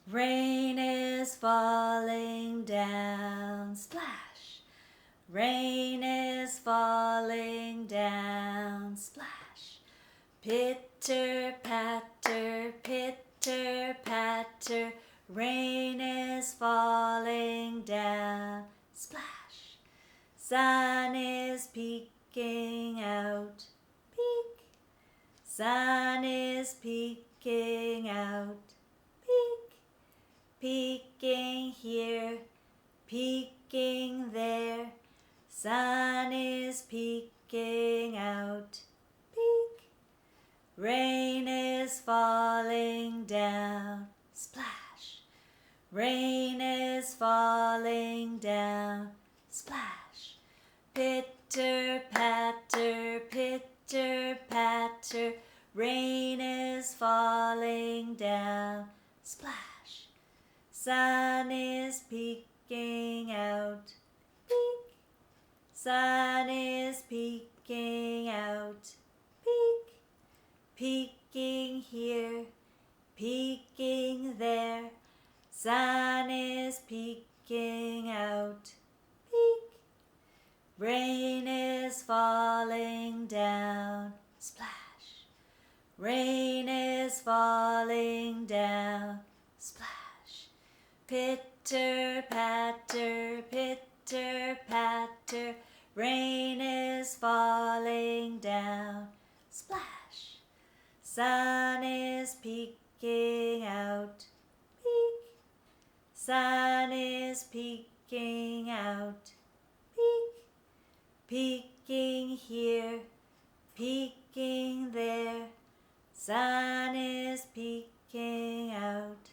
Rain is falling down, splash. Rain is falling down, splash. Pitter patter, pitter patter, rain is falling down, splash. Sun is peeking out, peek. Sun is peeking out, peek. Peeking here, peeking there. Sun is peeking out, peek. Rain is falling down, splash. Rain is falling down, splash. Pitter patter, pitter patter, rain is falling down, splash. Sun is peeking out, peek. Sun is peeking out, peek. Peeking here, peeking there. Sun is peeking out, peek. Rain is falling down, splash. Rain is falling down, splash. Pitter patter, pitter patter, rain is falling down, splash. Sun is peeking out, peek. Sun is peeking out, peek. Peeking here, peeking there. Sun is peeking out,